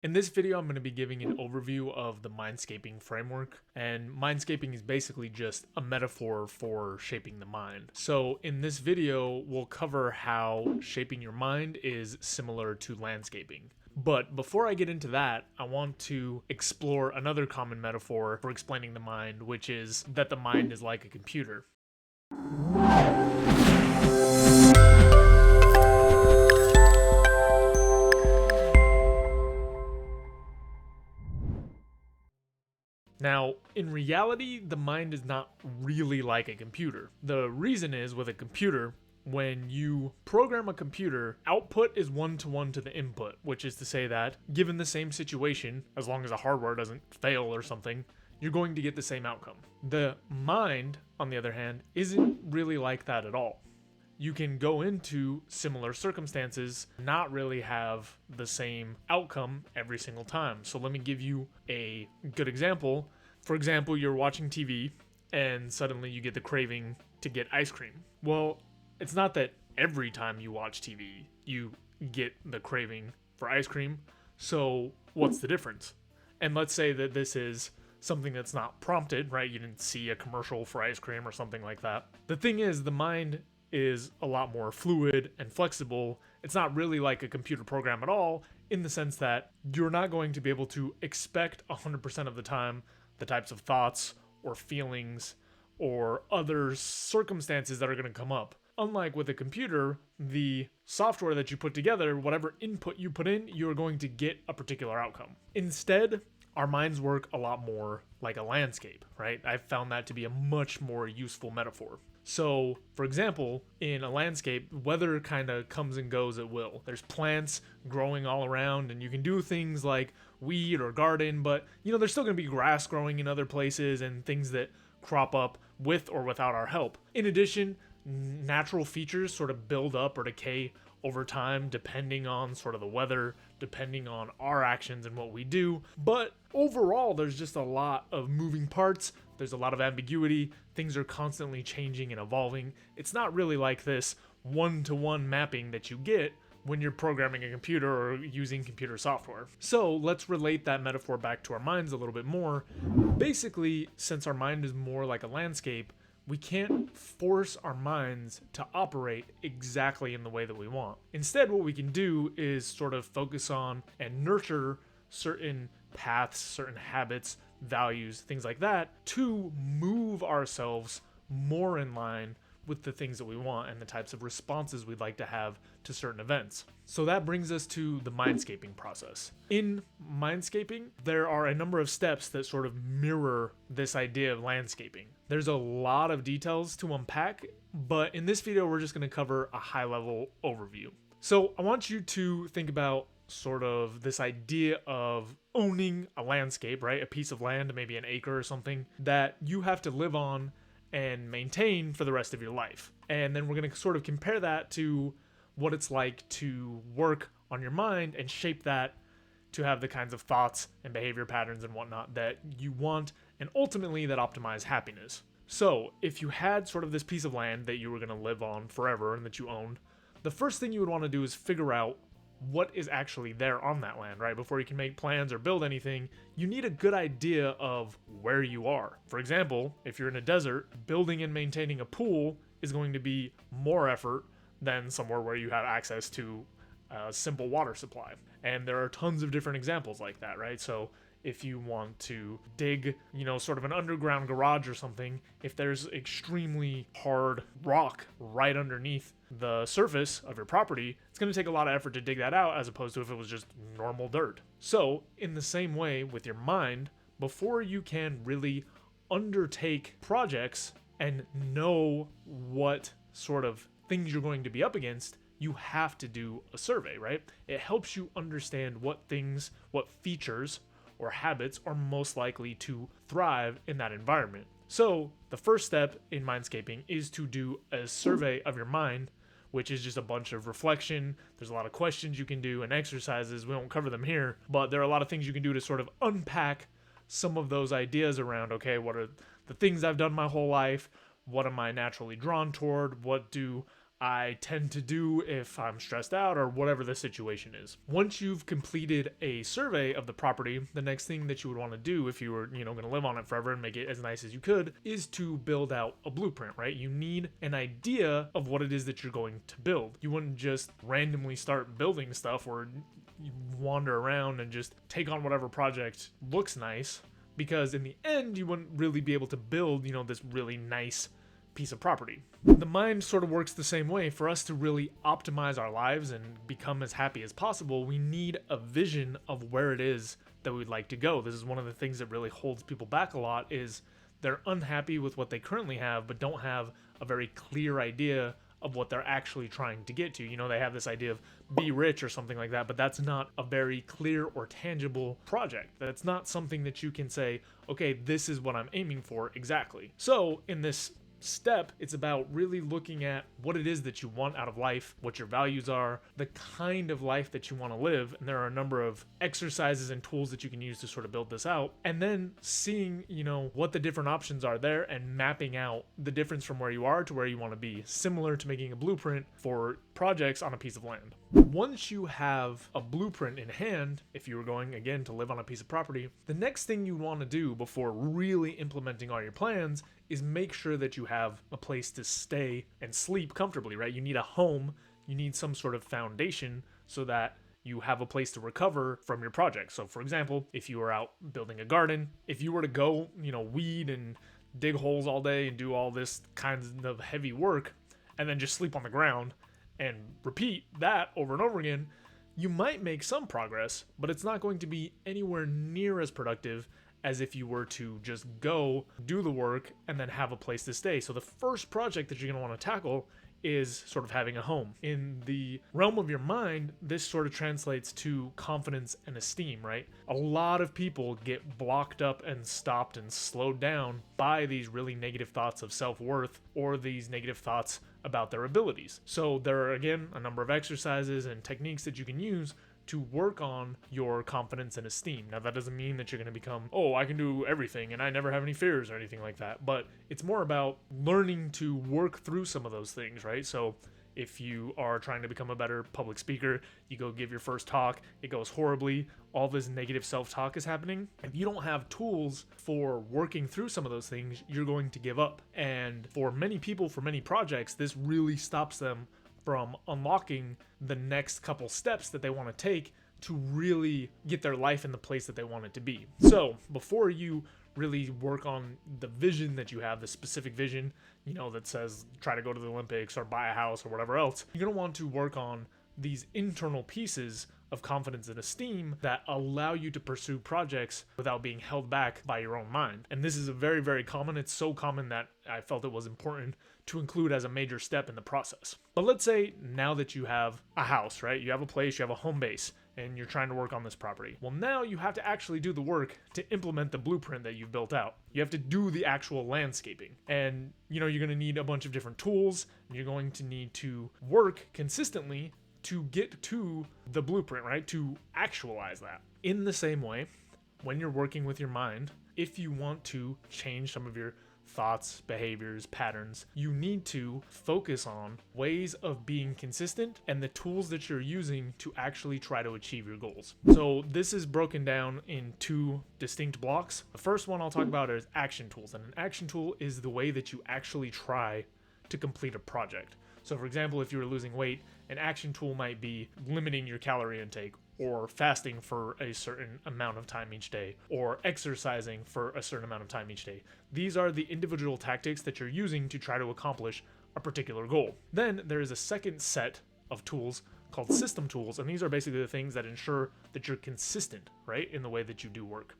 In this video, I'm going to be giving an overview of the Mindscaping framework, and Mindscaping is basically just a metaphor for shaping the mind. So in this video, we'll cover how shaping your mind is similar to landscaping. But before I get into that, I want to explore another common metaphor for explaining the mind, which is that the mind is like a computer. Now, in reality, the mind is not really like a computer. The reason is, with a computer, when you program a computer, output is one-to-one to the input, which is to say that, given the same situation, as long as the hardware doesn't fail or something, you're going to get the same outcome. The mind, on the other hand, isn't really like that at all. You can go into similar circumstances, not really have the same outcome every single time. So let me give you a good example. For example, you're watching TV and suddenly you get the craving to get ice cream. Well, it's not that every time you watch TV, you get the craving for ice cream. So what's the difference? And let's say that this is something that's not prompted, right? You didn't see a commercial for ice cream or something like that. The thing is, the mind is a lot more fluid and flexible. It's not really like a computer program at all, in the sense that you're not going to be able to expect 100% of the time the types of thoughts or feelings or other circumstances that are going to come up. Unlike with a computer, the software that you put together, whatever input you put in, you're going to get a particular outcome. Instead, our minds work a lot more like a landscape, right? I've found that to be a much more useful metaphor. So, for example, in a landscape, weather kind of comes and goes at will. There's plants growing all around, and you can do things like weed or garden, but there's still going to be grass growing in other places and things that crop up with or without our help. In addition, natural features sort of build up or decay over time depending on sort of the weather, depending on our actions and what we do. But overall, there's just a lot of moving parts. There's a lot of ambiguity. Things are constantly changing and evolving. It's not really like this one-to-one mapping that you get when you're programming a computer or using computer software. So let's relate that metaphor back to our minds a little bit more. Basically, since our mind is more like a landscape, we can't force our minds to operate exactly in the way that we want. Instead, what we can do is sort of focus on and nurture certain paths, certain habits, values, things like that, to move ourselves more in line with the things that we want and the types of responses we'd like to have to certain events. So that brings us to the mindscaping process. In mindscaping, there are a number of steps that sort of mirror this idea of landscaping. There's a lot of details to unpack, but in this video, we're just going to cover a high-level overview. So I want you to think about sort of this idea of owning a landscape, right? A piece of land, maybe an acre or something, that you have to live on and maintain for the rest of your life. And then we're going to sort of compare that to what it's like to work on your mind and shape that to have the kinds of thoughts and behavior patterns and whatnot that you want, and ultimately that optimize happiness. So if you had sort of this piece of land that you were going to live on forever and that you owned, the first thing you would want to do is figure out what is actually there on that land, right? Before you can make plans or build anything, you need a good idea of where you are. For example, if you're in a desert, building and maintaining a pool is going to be more effort than somewhere where you have access to a simple water supply. And there are tons of different examples like that, right? So if you want to dig, sort of an underground garage or something, if there's extremely hard rock right underneath the surface of your property, it's going to take a lot of effort to dig that out as opposed to if it was just normal dirt. So in the same way with your mind, before you can really undertake projects and know what sort of things you're going to be up against, you have to do a survey, right? It helps you understand what things, what features or habits are most likely to thrive in that environment. So the first step in mindscaping is to do a survey of your mind, which is just a bunch of reflection. There's a lot of questions you can do and exercises. We won't cover them here, but there are a lot of things you can do to sort of unpack some of those ideas around, okay, what are the things I've done my whole life? What am I naturally drawn toward? What do I tend to do if I'm stressed out or whatever the situation is. Once you've completed a survey of the property, the next thing that you would want to do if you were, going to live on it forever and make it as nice as you could is to build out a blueprint, right? You need an idea of what it is that you're going to build. You wouldn't just randomly start building stuff or you wander around and just take on whatever project looks nice, because in the end you wouldn't really be able to build, this really nice piece of property. The mind sort of works the same way. For us to really optimize our lives and become as happy as possible, we need a vision of where it is that we'd like to go. This is one of the things that really holds people back a lot, is they're unhappy with what they currently have but don't have a very clear idea of what they're actually trying to get to. They have this idea of be rich or something like that, but that's not a very clear or tangible project. That's not something that you can say, okay, this is what I'm aiming for exactly. So in this step, it's about really looking at what it is that you want out of life, what your values are, the kind of life that you want to live. And there are a number of exercises and tools that you can use to sort of build this out. And then seeing, what the different options are there and mapping out the difference from where you are to where you want to be, similar to making a blueprint for projects on a piece of land. Once you have a blueprint in hand, if you were going again to live on a piece of property, the next thing you want to do before really implementing all your plans is make sure that you have a place to stay and sleep comfortably, right? You need a home, you need some sort of foundation so that you have a place to recover from your project. So for example, if you were out building a garden, if you were to go, weed and dig holes all day and do all this kinds of heavy work and then just sleep on the ground and repeat that over and over again, you might make some progress, but it's not going to be anywhere near as productive as if you were to just go do the work and then have a place to stay. So the first project that you're going to want to tackle is sort of having a home. In the realm of your mind, this sort of translates to confidence and esteem, right? A lot of people get blocked up and stopped and slowed down by these really negative thoughts of self-worth or these negative thoughts about their abilities. So there are, again, a number of exercises and techniques that you can use to work on your confidence and esteem. Now, that doesn't mean that you're going to become, oh, I can do everything and I never have any fears or anything like that. But it's more about learning to work through some of those things, right? So if you are trying to become a better public speaker, you go give your first talk, it goes horribly, all this negative self-talk is happening. If you don't have tools for working through some of those things, you're going to give up. And for many people, for many projects, this really stops them from unlocking the next couple steps that they want to take to really get their life in the place that they want it to be. So before you really work on the vision that you have, the specific vision, that says try to go to the Olympics or buy a house or whatever else, you're going to want to work on these internal pieces of confidence and esteem that allow you to pursue projects without being held back by your own mind. And this is a very, very common. It's so common that I felt it was important to include as a major step in the process. But let's say now that you have a house, right? You have a place, you have a home base, and you're trying to work on this property. Well, now you have to actually do the work to implement the blueprint that you've built out. You have to do the actual landscaping. And, you're going to need a bunch of different tools, and you're going to need to work consistently to get to the blueprint, right? To actualize that. In the same way, when you're working with your mind, if you want to change some of your thoughts, behaviors, patterns, you need to focus on ways of being consistent and the tools that you're using to actually try to achieve your goals. So this is broken down in two distinct blocks. The first one I'll talk about is action tools. And an action tool is the way that you actually try to complete a project. So for example, if you were losing weight, an action tool might be limiting your calorie intake, or fasting for a certain amount of time each day, or exercising for a certain amount of time each day. These are the individual tactics that you're using to try to accomplish a particular goal. Then there is a second set of tools called system tools, and these are basically the things that ensure that you're consistent, right, in the way that you do work.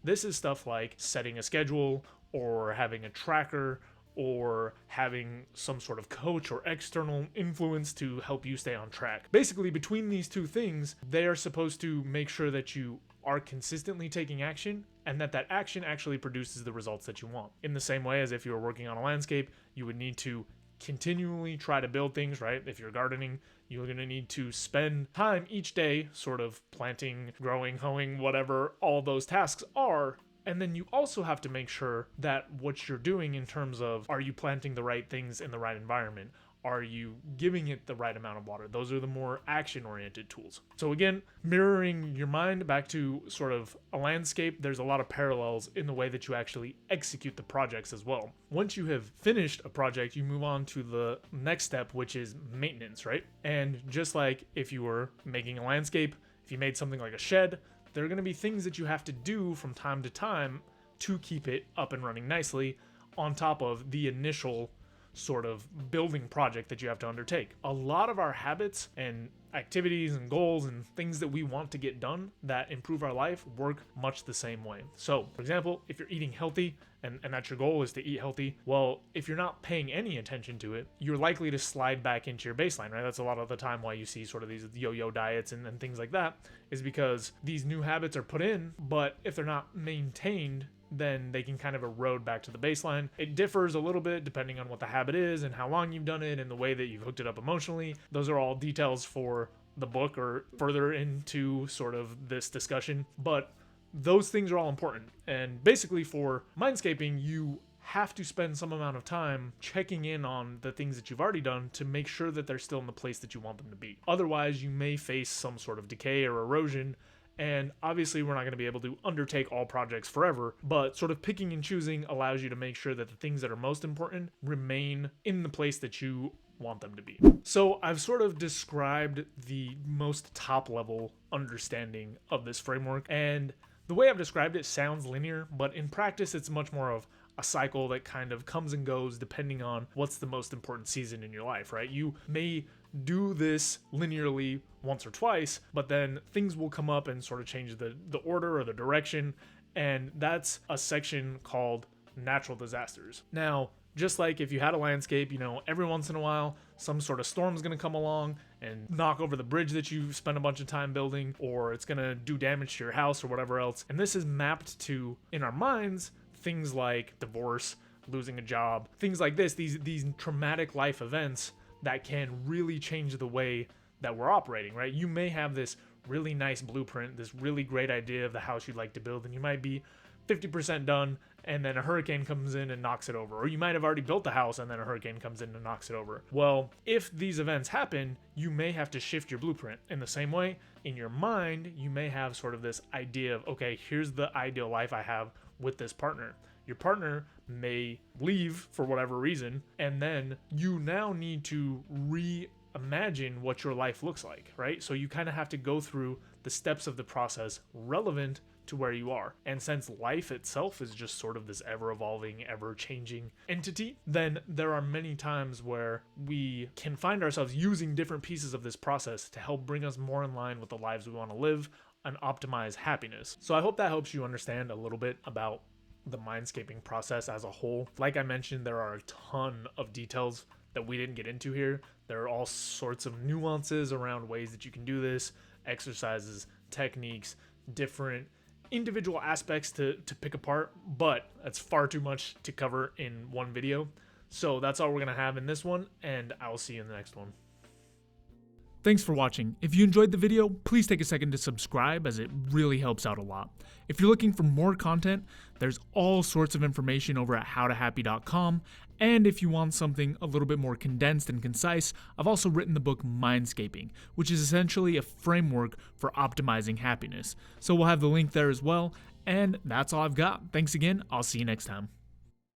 This is stuff like setting a schedule, or having a tracker, or having some sort of coach or external influence to help you stay on track. Basically, between these two things, they are supposed to make sure that you are consistently taking action and that that action actually produces the results that you want. In the same way as if you were working on a landscape, you would need to continually try to build things, right? If you're gardening, you're going to need to spend time each day sort of planting, growing, hoeing, whatever all those tasks are. And then you also have to make sure that what you're doing in terms of, are you planting the right things in the right environment? Are you giving it the right amount of water? Those are the more action-oriented tools. So again, mirroring your mind back to sort of a landscape, there's a lot of parallels in the way that you actually execute the projects as well. Once you have finished a project, you move on to the next step, which is maintenance, right? And just like if you were making a landscape, if you made something like a shed, there are going to be things that you have to do from time to time to keep it up and running nicely, on top of the initial sort of building project that you have to undertake. A lot of our habits and activities and goals and things that we want to get done that improve our life work much the same way. So, for example, if you're eating healthy and that's your goal is to eat healthy, well, if you're not paying any attention to it, you're likely to slide back into your baseline, right? That's a lot of the time why you see sort of these yo-yo diets and things like that, is because these new habits are put in, but if they're not maintained, then they can kind of erode back to the baseline. It differs a little bit depending on what the habit is and how long you've done it and the way that you've hooked it up emotionally. Those are all details for the book or further into sort of this discussion, but those things are all important. And basically for Mindscaping, you have to spend some amount of time checking in on the things that you've already done to make sure that they're still in the place that you want them to be. Otherwise, you may face some sort of decay or erosion. And obviously we're not going to be able to undertake all projects forever, but sort of picking and choosing allows you to make sure that the things that are most important remain in the place that you want them to be. So I've sort of described the most top level understanding of this framework, and the way I've described it sounds linear, but in practice it's much more of a cycle that kind of comes and goes depending on what's the most important season in your life, right? You may do this linearly once or twice, but then things will come up and sort of change the order or the direction, and that's a section called natural disasters. Now, just like if you had a landscape, every once in a while, some sort of storm's going to come along and knock over the bridge that you spent a bunch of time building, or it's going to do damage to your house or whatever else. And this is mapped to, in our minds, things like divorce, losing a job, things like this, these traumatic life events that can really change the way that we're operating, right? You may have this really nice blueprint, this really great idea of the house you'd like to build, and you might be 50% done, and then a hurricane comes in and knocks it over. Or you might have already built the house and then a hurricane comes in and knocks it over. Well, if these events happen, you may have to shift your blueprint. In the same way, in your mind, you may have sort of this idea of, okay, here's the ideal life I have with this partner. Your partner may leave for whatever reason, and then you now need to reimagine what your life looks like, right? So you kind of have to go through the steps of the process relevant to where you are. And since life itself is just sort of this ever-evolving, ever-changing entity, then there are many times where we can find ourselves using different pieces of this process to help bring us more in line with the lives we want to live and optimize happiness. So I hope that helps you understand a little bit about the Mindscaping process as a whole. Like I mentioned, there are a ton of details that we didn't get into here. There are all sorts of nuances around ways that you can do this, exercises, techniques, different individual aspects to pick apart, but that's far too much to cover in one video. So that's all we're going to have in this one, and I'll see you in the next one. Thanks for watching. If you enjoyed the video, please take a second to subscribe, as it really helps out a lot. If you're looking for more content, there's all sorts of information over at howtohappy.com, and if you want something a little bit more condensed and concise, I've also written the book Mindscaping, which is essentially a framework for optimizing happiness. So we'll have the link there as well, and that's all I've got. Thanks again. I'll see you next time.